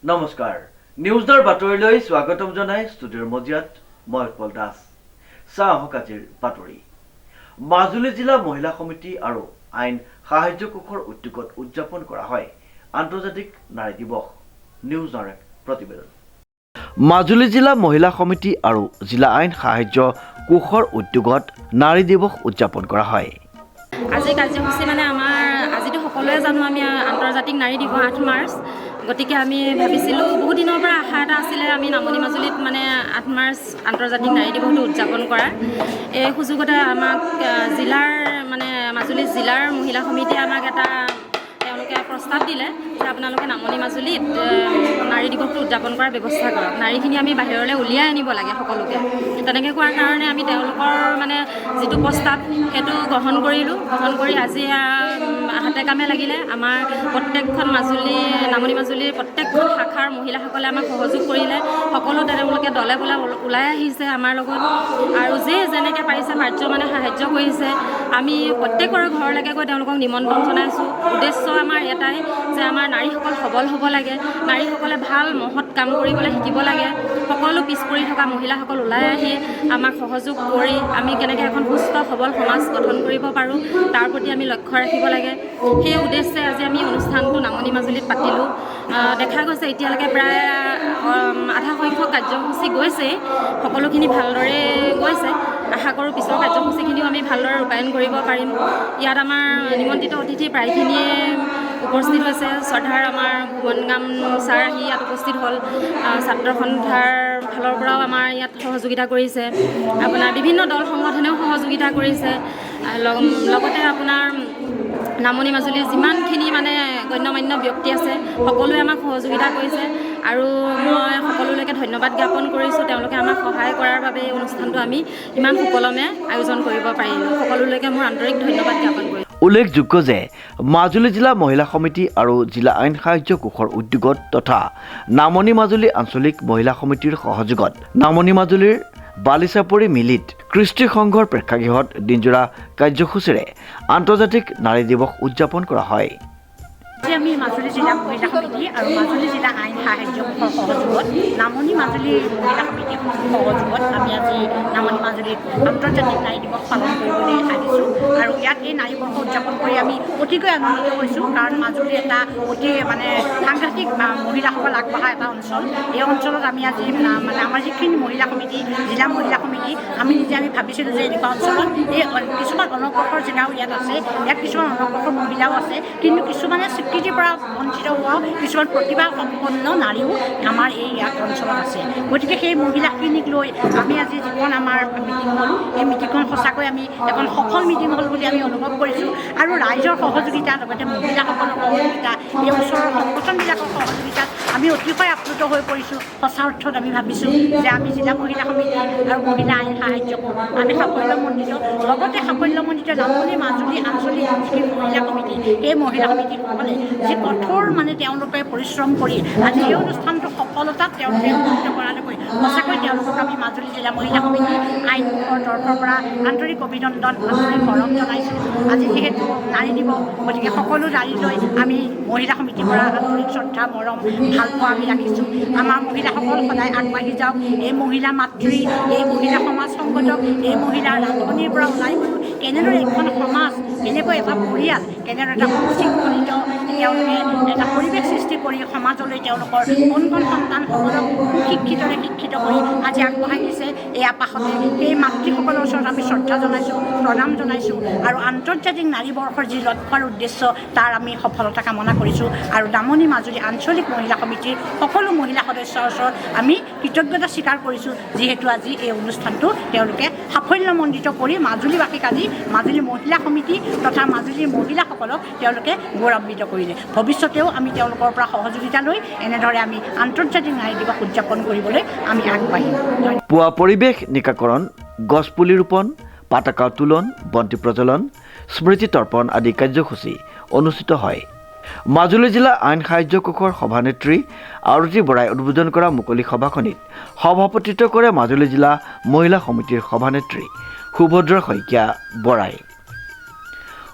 নমস্কাৰ নিউজৰ বাতৰিলৈ স্বাগতম জনাই ষ্টুডিঅ'ৰ মজিয়াত মই উৎপল দাস চাহক আজিৰ বাতৰি মাজুলী জিলা মহিলা সমিতি আৰু আইন সাহায্য কোষৰ উদ্যোগত উদযাপন কৰা হয় আন্তৰ্জাতিক নাৰী দিৱস নিউজৰ এক প্ৰতিবেদন মাজুলী জিলা মহিলা সমিতি আৰু জিলা আইন সাহায্য কোষৰ উদ্যোগত নাৰী দিৱস উদযাপন কৰা হয় আজি কাৰ্যসূচী মানে আমাৰ আজিতো সকলোৱে জানো আমি আন্তৰ্জাতিক নাৰী দিৱস 8 মাৰ্চ গতিকে আমি ভাবিছিলোঁ বহুত দিনৰ পৰা আশা এটা আছিলে আমি নামনি মাজুলীত মানে 8 মাৰ্চ আন্তৰ্জাতিক নাৰী দিৱসটো উদযাপন কৰাৰ এই সুযোগতে আমাক জিলাৰ মানে মাজুলী জিলাৰ মহিলা সমিতিয়ে আমাক এটা তেওঁলোকে প্ৰস্তাৱ দিলে যে আপোনালোকে নামনি মাজুলীত নাৰী দিৱসটো উদযাপন কৰাৰ ব্যৱস্থা কৰক নাৰীখিনি আমি বাহিৰলৈ উলিয়াই আনিব লাগে সকলোকে তেনেকৈ কোৱাৰ কাৰণে আমি তেওঁলোকৰ মানে যিটো প্ৰস্তাৱ সেইটো গ্ৰহণ কৰি আজি হাতে কামে লাগিলে আমাৰ প্ৰত্যেকখন নামনি মাজুলীৰ প্ৰত্যেকখন শাখাৰ মহিলাসকলে আমাক সহযোগ কৰিলে সকলো তেওঁলোকে দলে বলে ওলাই আহিছে আমাৰ লগত আৰু যেনেকৈ পাৰিছে মানে সাহায্য কৰিছে আমি প্ৰত্যেকৰে ঘৰলৈকে গৈ তেওঁলোকক নিমন্ত্ৰণ জনাইছোঁ উদ্দেশ্য আমাৰ এটাই যে আমাৰ নাৰীসকল সবল হ'ব লাগে নাৰীসকলে ভাল মহৎ কাম কৰিবলৈ শিকিব লাগে সকলো পিছ পৰি থকা মহিলাসকল ওলাই আহি আমাক সহযোগ কৰি আমি কেনেকৈ এখন সুস্থ সবল সমাজ গঠন কৰিব পাৰোঁ তাৰ প্ৰতি আমি লক্ষ্য ৰাখিব লাগে সেই উদ্দেশ্যে আজি আমি অনুষ্ঠানটো নামনি মাজুলীত পাতিলোঁ দেখা গৈছে এতিয়ালৈকে প্ৰায় আধা সংখ্যক কাৰ্যসূচী গৈছে সকলোখিনি ভালদৰে গৈছে আশা কৰোঁ পিছৰ কাৰ্যসূচীখিনিও আমি ভালদৰে ৰূপায়ণ কৰিব পাৰিম ইয়াত আমাৰ নিমন্ত্ৰিত অতিথি প্ৰায়খিনিয়ে উপস্থিত হৈছে শ্ৰদ্ধাৰ আমাৰ ভুৱনগাম ছাৰ আহি ইয়াত উপস্থিত হ'ল ছাত্ৰ সন্থাৰ ফালৰ পৰাও আমাৰ ইয়াত সহযোগিতা কৰিছে আপোনাৰ বিভিন্ন দল সংগঠনেও সহযোগিতা কৰিছে লগতে আপোনাৰ নামনি মাজুলীৰ যিমানখিনি মানে গণ্যমান্য ব্যক্তি আছে সকলোৱে আমাক সহযোগিতা কৰিছে আৰু মই সকলোলৈকে ধন্যবাদ জ্ঞাপন কৰিছোঁ তেওঁলোকে আমাক সহায় কৰাৰ বাবে এই অনুষ্ঠানটো আমি ইমান সুকলমে আয়োজন কৰিব পাৰিলোঁ সকলোলৈকে মোৰ আন্তৰিক ধন্যবাদ জ্ঞাপন কৰিছোঁ উল্লেখযোগ্য যে মাজুলী জিলা মহিলা সমিতি আৰু জিলা আইন সাহায্য কোষৰ উদ্যোগত তথা নামনি মাজুলী আঞ্চলিক মহিলা সমিতিৰ সহযোগত নামনি মাজুলীৰ বালিচাপৰি মিলিত কৃষ্টি সংঘৰ প্ৰেক্ষাগৃহত দিনজোৰা কাৰ্যসূচীৰে আন্তৰ্জাতিক নাৰী দিৱস উদযাপন কৰা হয় আমি মাজুলী জিলা মহিলা সমিতি আৰু মাজুলী জিলা আইন সাহায্য কোষৰ সহযোগত নামনি মাজুলীৰ মহিলা সমিতিৰ সহযোগত আমি আজি নামনি মাজুলীত আন্তৰ্জাতিক নাৰী দিৱস পালন কৰিবলৈ আহিছোঁ আৰু ইয়াত এই নাৰী দিৱস উদযাপন কৰি আমি অতিকৈ আনন্দিত হৈছোঁ কাৰণ মাজুলী এটা অতি মানে সাংঘাতিক মহিলাসকল আগবঢ়া এটা অঞ্চল এই অঞ্চলত আমি আজি মানে আমাৰ যিখিনি মহিলা সমিতি জিলা মহিলা সমিতি আমি ভাবিছিলোঁ যে এনেকুৱা অঞ্চলত এই কিছুমান অনগ্ৰসৰ জেগাও ইয়াত আছে ইয়াত কিছুমান অনগ্ৰসৰ মহিলাও আছে কিন্তু কিছুমানে স্বীকৃতিৰ পৰা বঞ্চিত হোৱা কিছুমান প্ৰতিভা সম্পন্ন নাৰীও আমাৰ এই ইয়াত অঞ্চলত আছে গতিকে সেই মহিলাখিনিক লৈ আমি আজি যিখন আমাৰ মিটিং হ'ল এই মিটিংখন সঁচাকৈ আমি এখন সফল মিটিং হ'ল বুলি আমি অনুভৱ কৰিছোঁ আৰু ৰাইজৰ সহযোগিতা লগতে মহিলাসকলৰ সহযোগিতা এই ওচৰৰ সংগঠনবিলাকৰ সহযোগিতাত আমি অতিশয় আপ্লুত হৈ পৰিছোঁ সঁচা অৰ্থত আমি ভাবিছোঁ যে আমি জিলা মহিলা সমিতি আৰু মহিলা আইন সাহায্য আমি সাফল্যমণ্ডিত লগতে সাফল্যমণ্ডিত নামনি মাজুলী আঞ্চলিক মহিলা সমিতি এই মহিলা সমিতিসকলে যি কঠোৰ মানে তেওঁলোকে পৰিশ্ৰম কৰি আজি এই অনুষ্ঠানটো সফলতাত তেওঁলোকে উপনীত কৰালৈকৈ সঁচাকৈ তেওঁলোকক আমি মাজুলী জিলা মহিলা সমিতি আইন কোষৰ তৰফৰ পৰা আন্তৰিক অভিনন্দন আন্তৰিক গৌৰৱ জনাইছোঁ আজি যিহেতু নাৰী দিৱস গতিকে সকলো নাৰীলৈ আমি মহিলা সমিতিৰ পৰা আন্তৰিক শ্ৰদ্ধা মৰম ভালপোৱা আমি ৰাখিছোঁ আমাৰ মহিলাসকল সদায় আগবাঢ়ি যাওক এই মহিলা মাতৃ এই মহিলা সমাজ সংগঠক এই মহিলাৰ ৰান্ধনিৰ পৰা ওলাই গ'লোঁ কেনেদৰে এখন সমাজ কেনেকৈ এটা পৰিয়াল কেনেদৰে এটা সুশৃংখলিত তেওঁলোকে এটা পৰিৱেশ সৃষ্টি কৰি সমাজলৈ তেওঁলোকৰ কোন সন্তানসকলক শিক্ষিতৰে শিক্ষিত কৰি আজি আগবঢ়াই দিছে এই আপাশতে সেই মাতৃসকলৰ ওচৰত আমি শ্ৰদ্ধা জনাইছোঁ প্ৰণাম জনাইছোঁ আৰু আন্তৰ্জাতিক নাৰী বৰ্ষৰ যি লক্ষ্য আৰু উদ্দেশ্য তাৰ আমি সফলতা কামনা কৰিছোঁ আৰু নামনি মাজুলী আঞ্চলিক মহিলা সমিতিৰ সকলো মহিলা সদস্যৰ ওচৰত আমি কৃতজ্ঞতা স্বীকাৰ কৰিছোঁ যিহেতু আজি এই অনুষ্ঠানটো তেওঁলোকে সাফল্যমণ্ডিত কৰি মাজুলীবাসীক আজি মাজুলী মহিলা সমিতি তথা মাজুলীৰ মহিলাসকলক তেওঁলোকে গৌৰৱান্বিত কৰিলে ভৱিষ্যতেও আমি তেওঁলোকৰ পৰা সহযোগিতা লৈ এনেদৰে আমি আন্তৰ্জাতিক নাৰী দিৱস উদযাপন কৰিবলৈ আমি আগবাঢ়িম পুৱা পৰিৱেশ নিকাকৰণ গছপুলি ৰোপণ পতাকা উত্তোলন বন্তি প্ৰজ্বলন স্মৃতি তৰ্পণ আদি কাৰ্যসূচী অনুষ্ঠিত হয় মাজুলী জিলা আইন সাহায্য কোষৰ সভানেত্ৰী আৰতি বৰাই উদ্বোধন কৰা মুকলি সভাখনিত সভাপতিত্ব কৰে মাজুলী জিলা মহিলা সমিতিৰ সভানেত্ৰী সুভদ্ৰা শইকীয়া বৰাই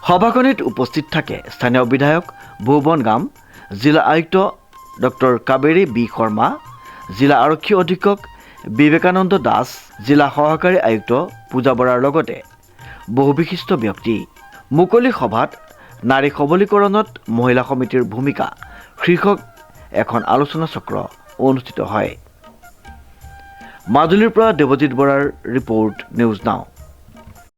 সভাখনিত উপস্থিত থাকে স্থানীয় বিধায়ক ভুৱনগাম জিলা আয়ুক্ত ডক্টৰ কাবেৰী বি শৰ্মা, জিলা আৰক্ষী অধীক্ষক বিবেকানন্দ দাস, জিলা সহকাৰী আয়ুক্ত পূজা বৰাৰ লগতে বহু বিশিষ্ট ব্যক্তি। মুকলি সভাত নাৰী সবলীকৰণত মহিলা সমিতিৰ ভূমিকা শীৰ্ষক এখন আলোচনা চক্ৰ অনুষ্ঠিত হয়। মাজুলীৰ পৰা দেৱজিৎ বৰাৰ ৰিপৰ্ট, নিউজ নাও।